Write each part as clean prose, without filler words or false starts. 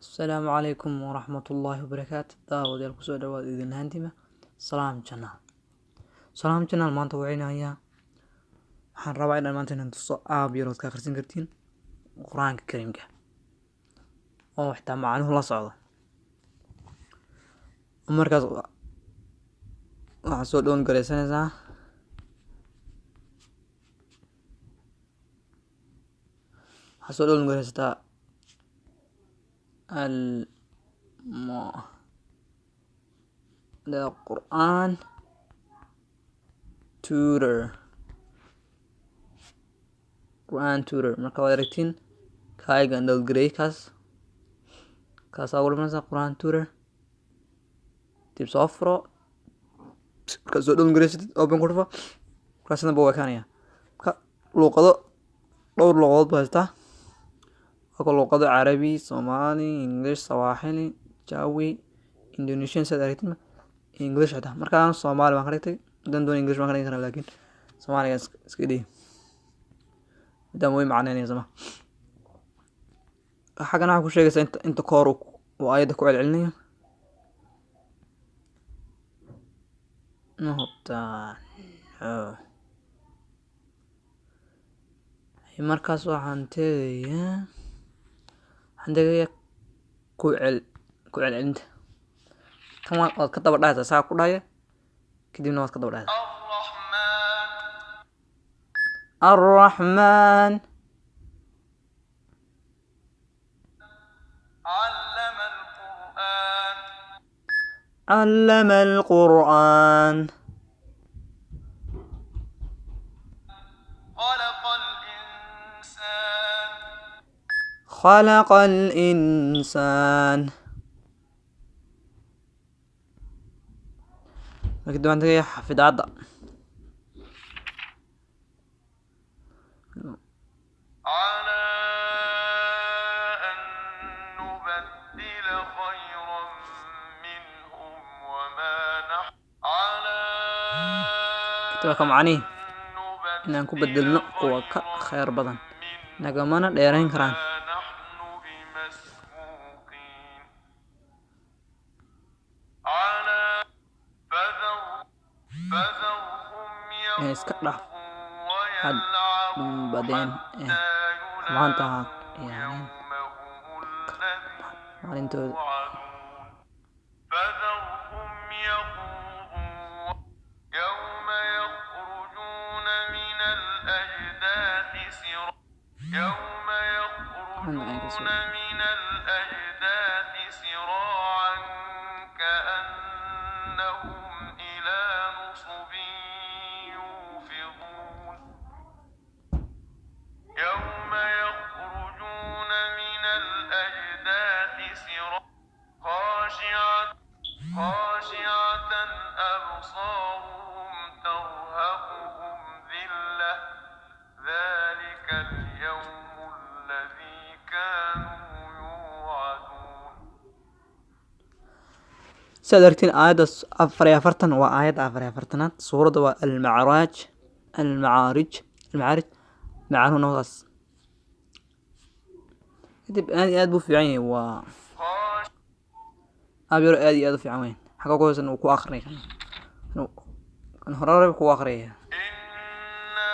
السلام عليكم ورحمة الله وبركاته. دaawadyaal kusoo dhawaad idin ahaantiima salaam channel maanta wacinayaa waxaan rabaa inaan maanta inaan tuso aab yarood ka akhrisan kartiin quraanka kariimka oo xitaa macnuhu la socdo. Markaas waxaa soo dhown gareysanaysaa the Quran tutor marka waad aragtiin kaaga download gareey kaas ugu dhimanaysa Quran tutor dib soo furo ka soo dhown gareysatid open ku dhufo kaasna buu wakaanaya luqado dhowr luqadood baa haystaa luqado Carabi, Soomaali, English, Swahili, Jawi, Indonesian sida aragtid English hada markaan Soomaali waan ka dhigtay doon English waan ka dhigay laakiin Soomaaliga iska dhig dam way macnaynaysa ma xagana ku sheegaysa inta koor oo ayada ku celcelinayo markaas waxaan tagayaa ku celcelinta tan waad ka daba dhahaysaa saa ku dhahaya kadibna waad ka daba dhahaysaa الرحمن علم القرآن خلق الإنسان كده عندك حفظ عضة على أن نبدل خيرا منهم وما نحن على كده كم عني إن أنكو بدلنا قوة خير بدن نجمعنا ديرين كران اسكت حد بعدين ما انتهى يعني ما انتو فذرهم يخوضوا يوم يخرجون من الأجداث سراعا كأنهم إلى نصب يوفضون يوم يخرجون من الأجداث خاشعة أبصارهم ترهقهم ذلة ذلك اليوم الذي كانوا يوعدون. سأدركتين آيات أفريا فرتن وآيات أفريا فرتنات سورة المعارج معانه نغص كتب آيات بو في عيني و أبير آيات في عوين حقا كويس إنه كو آخرين كان هراري كو آخرين إنا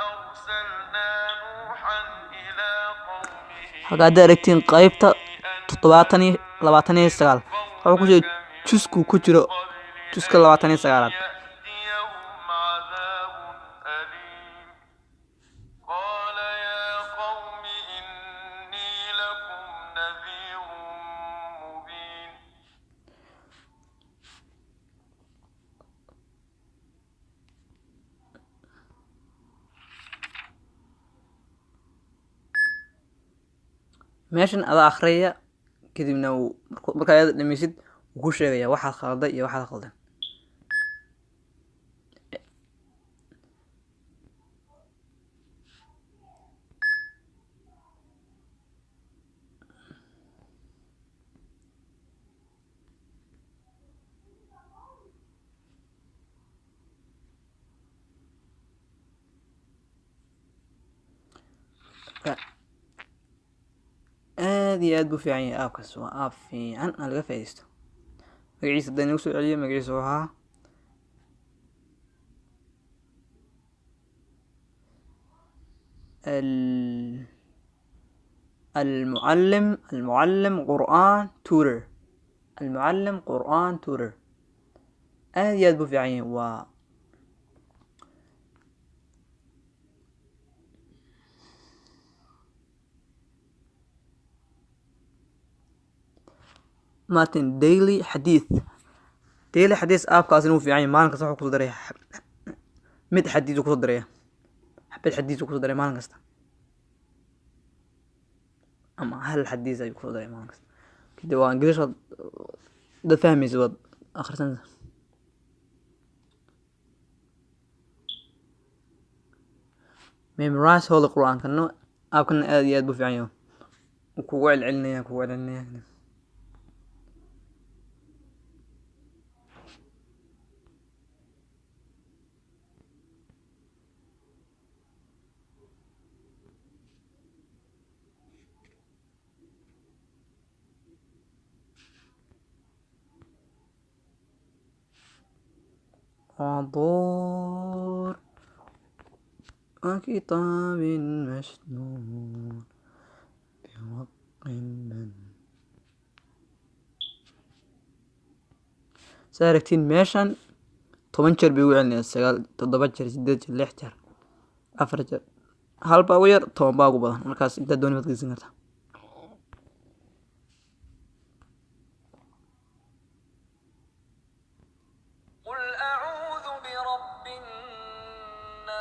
أرسلنا نوحا إلى قومه حقا داركتين قايبتا لباتني استغال قايبا كوشي جسكو كجرو جسكو لباتني استغالات يأتيهم عذاب أليم قال يا قوم إني لكم نذير مبين meeshan ada akhriya kadibna marka aad dhamaysid wuu ku sheegayaa waxa khaldan iyo waxa khaldan aad iyo aad buu fiican yahay aabkaas, waa aab fiican aan laga faa'iidaysto. magaciisa haddaan inagu soo celiyo, magaciisa wuxuu ahaa المعلم قرآن tutor. المعلم قرآن tutor aad iyo aad buu fiican yahay. waa martin daily xadiith aabkaasina wuu fiican yahay. maalin kasta wuxuu kusoo daraya mid xadiis kusoo daraya, xabad xadiis kusoo daraya maalin kasta, ama hal xadiis ayuu kusoo daraya maalin kasta. kadib waa ingiliish dad fahmaysa waad akhrisanaysa. memorize holy qur-aankana aabkana aad iyo aad buu fiican yahay. kugu celcelinaya. عطور وكتاب مسنون بورق من saaragtiin meeshan 10 jeer bay ugu celinaya, 9 7 jeer 8 jeer 6 jeer 4 jeer, hal baa ugu yar 10 baa ugu badan. markaas intaa dooni baad geysan kartaa. قل أعوذ برب الناس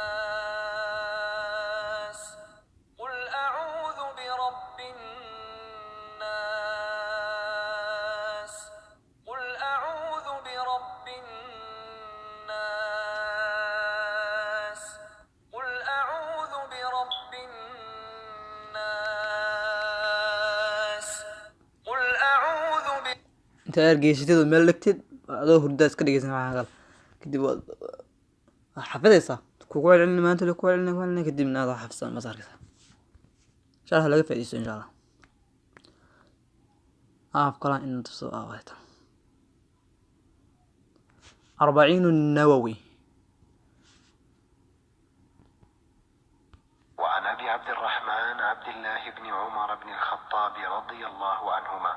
قل أعوذ برب الناس قل أعوذ برب الناس قل أعوذ برب الناس قل أعوذ inta ergeysatid oo meel dhigtid adoo hurdaa iska dhegeysan waxaa kale, kadib waad xafidaysaa. kugu celcelin maanta kugu celcelin kadibna aad xafidsan ma arkaysaa. insha Allah laga faa'iideysto insha Allah. aaf kala in tusoo aawayta 40 النووي. وعن أبي عبد الرحمن عبد الله بن عمر بن الخطاب رضي الله عنهما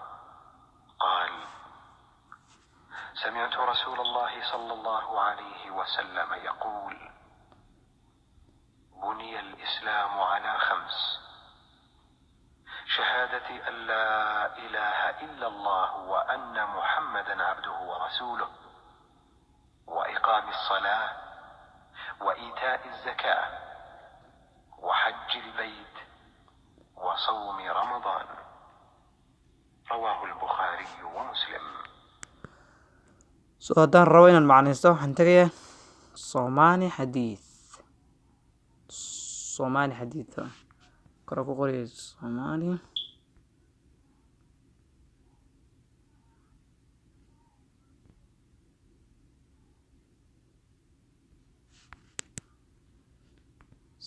قال: سمعت رسول الله صلى الله عليه وسلم يقول: بني الإسلام على 5: شهادة أن لا إله إلا الله وأن محمدا عبده ورسوله، وإقام الصلاة، وإيتاء الزكاة، وحج البيت، وصوم رمضان. رواه البخاري ومسلم. soo haddaan rabo inaan macnaysto waxaan tagayaa Soomaali xadiith kor ku qori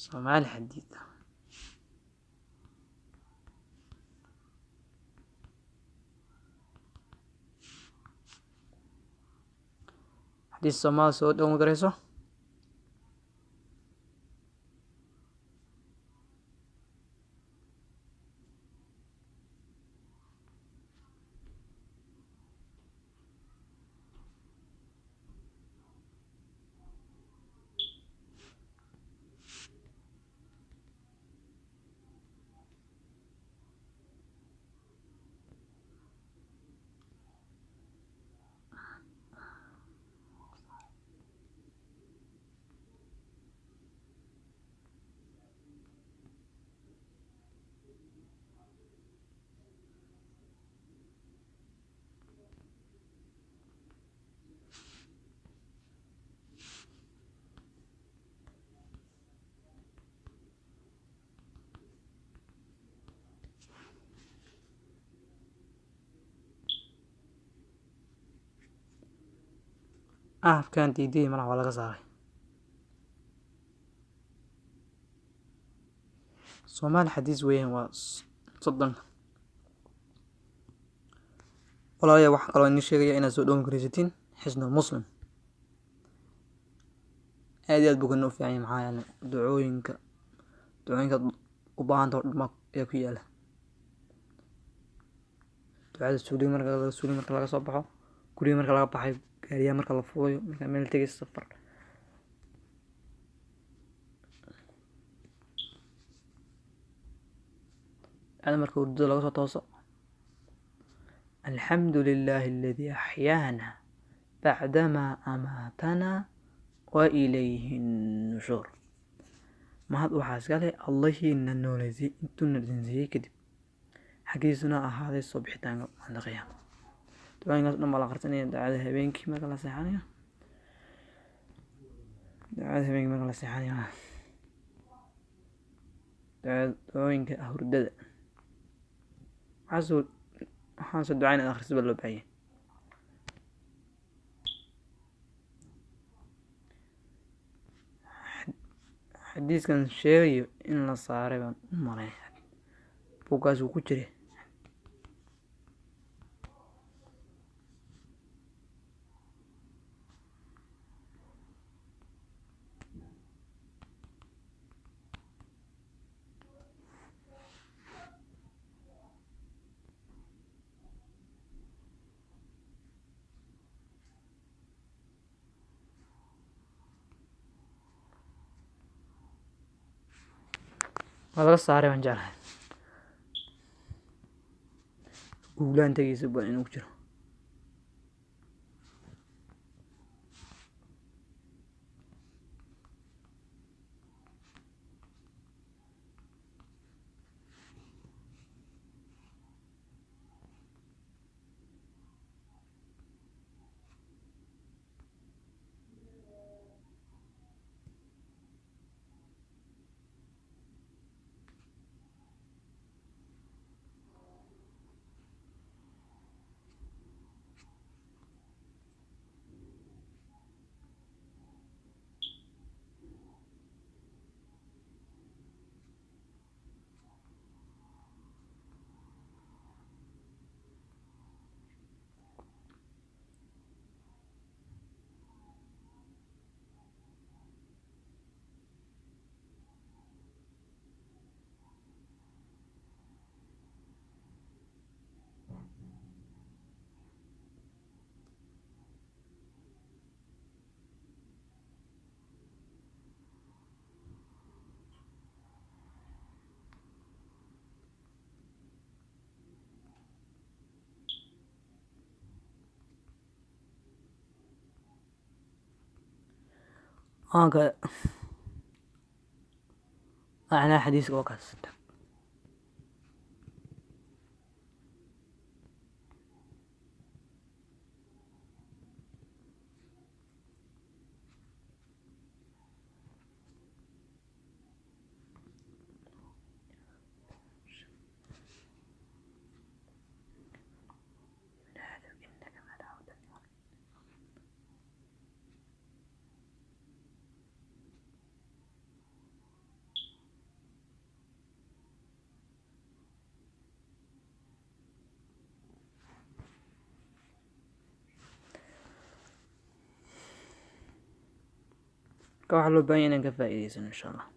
Soomaali xadiith. xadiis Soomaali soo dhow garayso. afkaan diiday malaha waa laga saaray. Soomaali xadiis weeyaan waa 30 walaalayaal waxaan kaloo idin sheegaya inaad soo downgraysatiin xisnul muslim. aad iyo aad buu kana u fiican yahay, maxaa yeelay ducooyinka u baahanta oo dhan ayaa ku yaala. ducada suuliga marka laga soo baxo, guriga marka laga baxayo, gaariyaha marka la fuulayo, marka meel tegayso safar. ducada marka hurdada laga soo tooso, alxamdu lilaahi aladii axyaana bacdamaa amaatanaa wa ilayhi nushuur. mahad waxaa iska leh allahiina nooleysay intuuna dhinsiiyey kadib, xaggiisuna ahaaday soo bixitaanka maalinta qiyaama. ducooyinkaas dhan baa la akhrisanaya ducada habeenkii marka la seexanayo. ducooyinka hurdada waxaasoo duca inaad akhriso baa loo baahanya. xadiiskan sheegayo in la saaray baan u malaynaya buuggaas uu ku jiray. waa laga saaray baan jeclahay, googlaan tegaysa baa inuu ku jiro. macnaha xadiiska waa kaas. waxaa loo baahan yahay inaan ka faa'iidaysano insha allah.